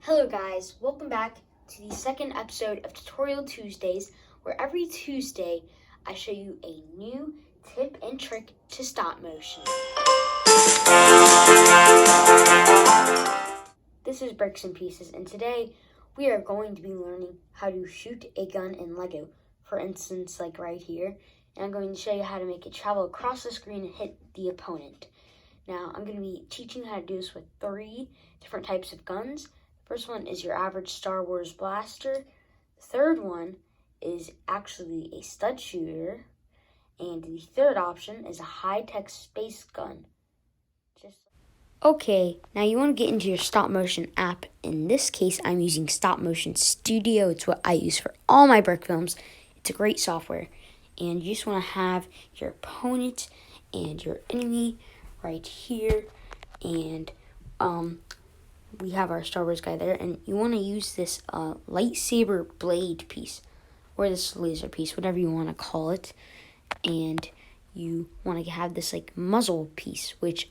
Hello guys, welcome back to the second episode of Tutorial Tuesdays, where every Tuesday I show you a new tip and trick to stop motion. This is Bricks and Pieces, and today we are going to be learning how to shoot a gun in Lego. For instance, like right here, and I'm going to show you how to make it travel across the screen and hit the opponent. Now, I'm going to be teaching you how to do this with 3 different types of guns. First one is your average Star Wars blaster. The third one is actually a stud shooter. And the third option is a high-tech space gun. Okay, now you want to get into your stop motion app. In this case, I'm using Stop Motion Studio. It's what I use for all my brick films. It's a great software. And you just want to have your opponent and your enemy right here. And we have our Star Wars guy there, and you want to use this lightsaber blade piece, or this laser piece, whatever you want to call it, and you want to have this like muzzle piece, which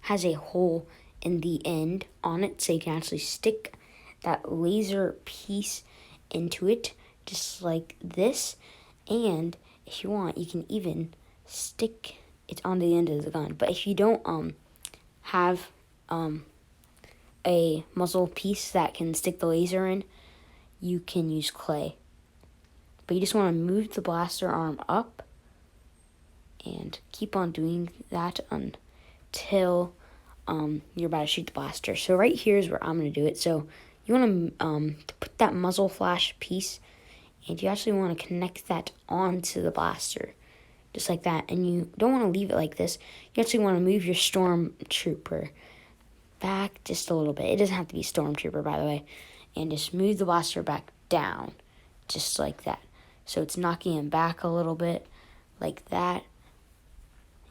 has a hole in the end on it, so you can actually stick that laser piece into it, just like this, and if you want, you can even stick it on the end of the gun. But if you don't have a muzzle piece that can stick the laser in, you can use clay. But you just want to move the blaster arm up and keep on doing that until you're about to shoot the blaster. So right here is where I'm going to do it. So you want to put that muzzle flash piece, and you actually want to connect that onto the blaster, just like that. And you don't want to leave it like this. You actually want to move your stormtrooper back just a little bit. It doesn't have to be Stormtrooper, by the way. And just move the blaster back down, just like that. So it's knocking him back a little bit, like that.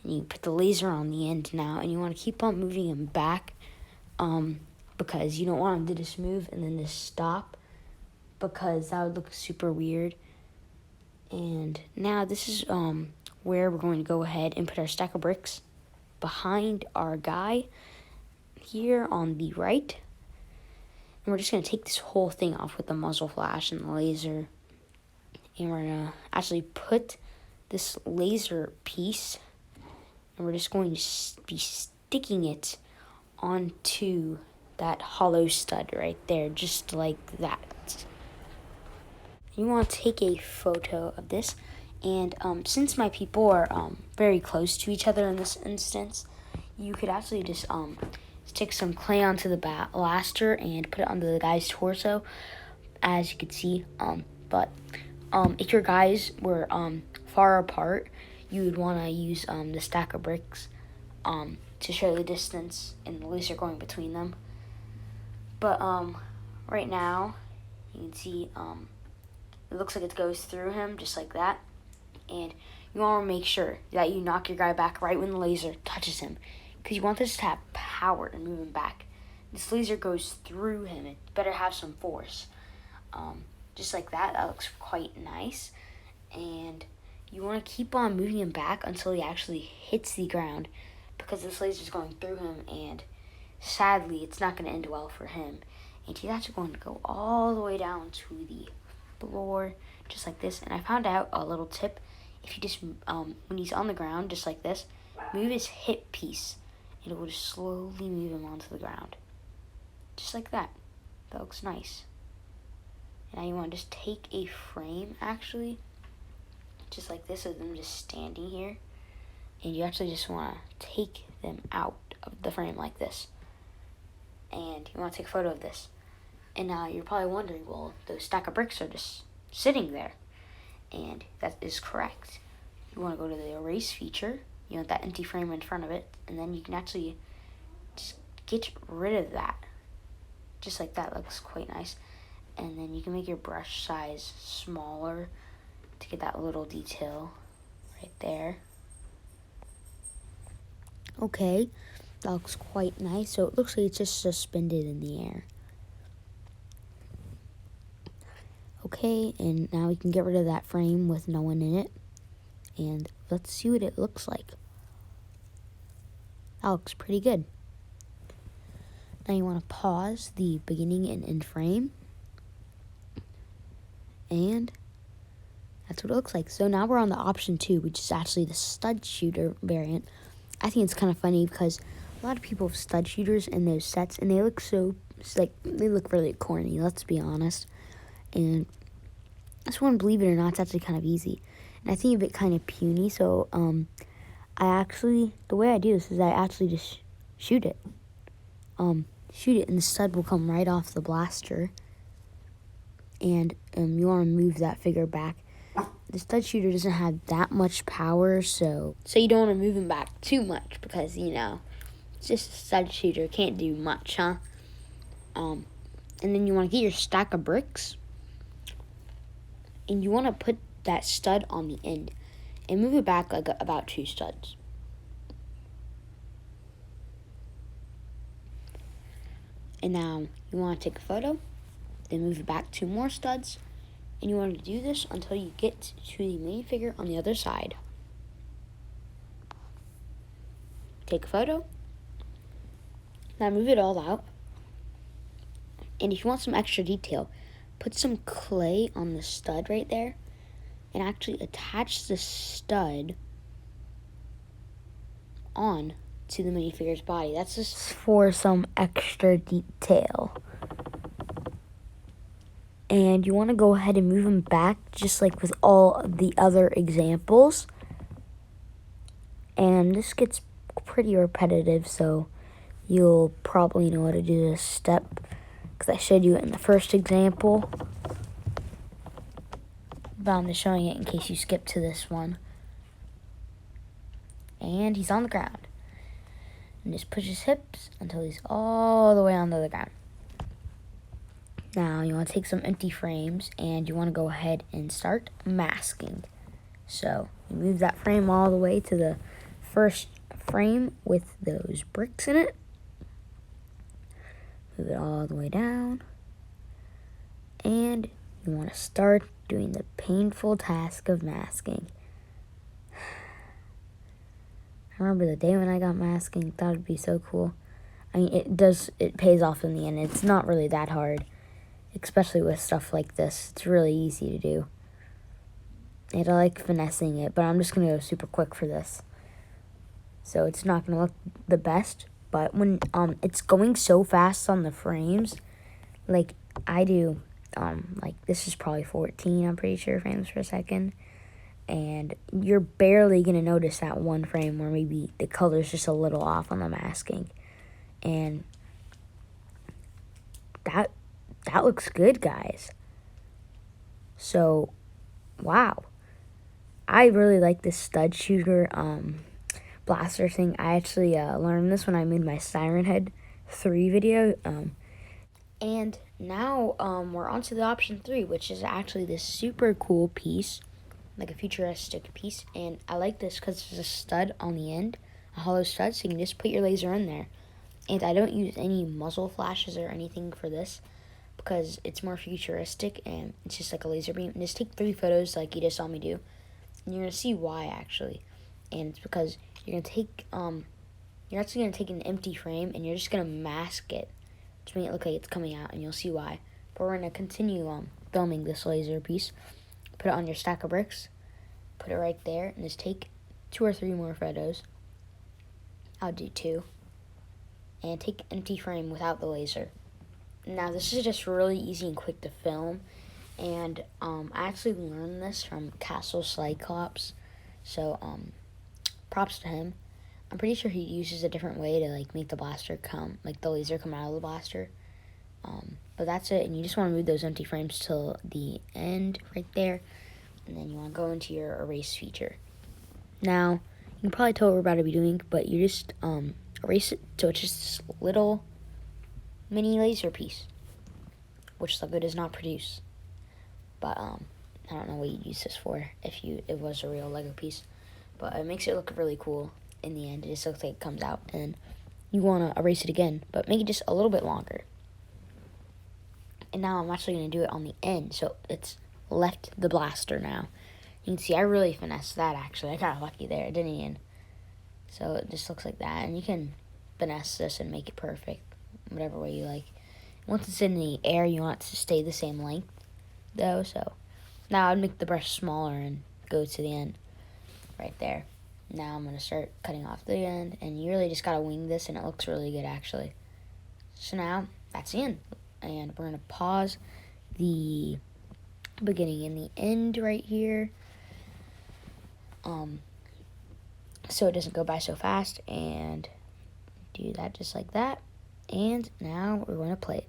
And you put the laser on the end now, and you want to keep on moving him back, because you don't want him to just move and then just stop, because that would look super weird. And now this is where we're going to go ahead and put our stack of bricks behind our guy here on the right, and we're just going to take this whole thing off with the muzzle flash and the laser, and we're going to actually put this laser piece, and we're just going to be sticking it onto that hollow stud right there, just like that. You want to take a photo of this, and since my people are very close to each other in this instance, you could actually just stick some clay onto the blaster and put it onto the guy's torso, as you can see. But if your guys were far apart, you would want to use the stack of bricks to show the distance and the laser going between them. But right now, you can see it looks like it goes through him, just like that. And you want to make sure that you knock your guy back right when the laser touches him, because you want this to have power and move him back. This laser goes through him. It better have some force. Just like that. That looks quite nice. And you want to keep on moving him back until he actually hits the ground, because this laser is going through him, and sadly, it's not going to end well for him. And he's actually going to go all the way down to the floor, just like this. And I found out a little tip. If you just, when he's on the ground, just like this, move his hip piece, and it will just slowly move him onto the ground. Just like that. That looks nice. And now you want to just take a frame, actually, just like this, of them just standing here. And you actually just want to take them out of the frame like this. And you want to take a photo of this. And now you're probably wondering, well, those stack of bricks are just sitting there. And that is correct. You want to go to the erase feature. You want that empty frame in front of it, and then you can actually just get rid of that. Just like that. Looks quite nice. And then you can make your brush size smaller to get that little detail right there. Okay, that looks quite nice. So it looks like it's just suspended in the air. Okay, and now we can get rid of that frame with no one in it. And let's see what it looks like. That looks pretty good. Now you want to pause the beginning and end frame. And that's what it looks like. So now we're on the option 2, which is actually the stud shooter variant. I think it's kind of funny because a lot of people have stud shooters in those sets, and they look they look really corny, let's be honest. And this one, believe it or not, it's actually kind of easy. And I think of it kind of puny, so the way I do this is I actually just shoot it. Shoot it, and the stud will come right off the blaster. And you want to move that figure back. The stud shooter doesn't have that much power, so you don't want to move him back too much because, it's just a stud shooter. Can't do much, huh? And then you want to get your stack of bricks, and you want to put that stud on the end and move it back like about 2 studs. And now you want to take a photo, then move it back 2 more studs, and you want to do this until you get to the minifigure on the other side. Take a photo. Now move it all out. And if you want some extra detail, put some clay on the stud right there and actually attach the stud on to the minifigure's body. That's just for some extra detail. And you want to go ahead and move them back just like with all the other examples. And this gets pretty repetitive, so you'll probably know how to do this step because I showed you it in the first example. But I'm just showing it in case you skip to this one. And he's on the ground. And just push his hips until he's all the way onto the ground. Now you want to take some empty frames and you want to go ahead and start masking. So you move that frame all the way to the first frame with those bricks in it. Move it all the way down. And you want to start doing the painful task of masking. I remember the day when I got masking, thought it'd be so cool. I mean, it pays off in the end. It's not really that hard, especially with stuff like this. It's really easy to do. And I like finessing it, but I'm just going to go super quick for this. So it's not going to look the best, but when it's going so fast on the frames, like I do, like this is probably 14, I'm pretty sure, frames per second. And you're barely going to notice that one frame where maybe the color's just a little off on the masking. And that looks good, guys. So, wow. I really like this stud shooter blaster thing. I actually learned this when I made my Siren Head 3 video. And now we're on to the option 3, which is actually this super cool piece, like a futuristic piece. And I like this because there's a stud on the end, a hollow stud, so you can just put your laser in there. And I don't use any muzzle flashes or anything for this because it's more futuristic and it's just like a laser beam. And just take 3 photos like you just saw me do. And you're going to see why, actually. And it's because you're going to take, you're actually going to take an empty frame and you're just going to mask it to make it look like it's coming out, and you'll see why. But we're going to continue filming this laser piece. Put it on your stack of bricks. Put it right there and just take 2 or 3 more photos. I'll do 2. And take an empty frame without the laser. Now, this is just really easy and quick to film. And I actually learned this from Castle Cyclops. So, props to him. I'm pretty sure he uses a different way to like make the blaster come, like the laser come out of the blaster. But that's it. And you just want to move those empty frames till the end right there. And then you want to go into your erase feature. Now, you can probably tell what we're about to be doing, but you just erase it so it's just this little mini laser piece, which Lego does not produce. But I don't know what you'd use this for if it was a real Lego piece. But it makes it look really cool in the end. It just looks like it comes out. And you want to erase it again, but make it just a little bit longer. And now I'm actually going to do it on the end, so it's left the blaster now. You can see I really finessed that, actually. I got lucky there, didn't even. So it just looks like that. And you can finesse this and make it perfect. whatever way you like. Once it's in the air, you want it to stay the same length, though. So now I'd make the brush smaller and go to the end right there. Now I'm going to start cutting off the end, and you really just got to wing this, and it looks really good, actually. So now that's the end, and we're going to pause the beginning and the end right here, so it doesn't go by so fast, and do that just like that. And now we're going to play it.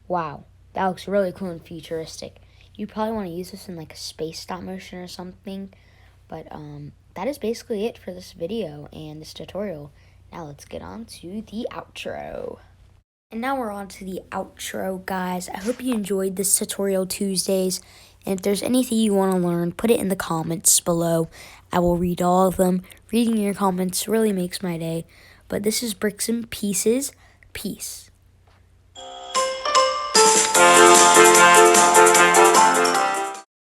Wow, that looks really cool and futuristic. You probably want to use this in like a space stop motion or something, but that is basically it for this video and this tutorial. Now let's get on to the outro. And now we're on to the outro, guys. I hope you enjoyed this Tutorial Tuesdays. And if there's anything you want to learn, put it in the comments below. I will read all of them. Reading your comments really makes my day. But this is Bricks and Pieces. Peace.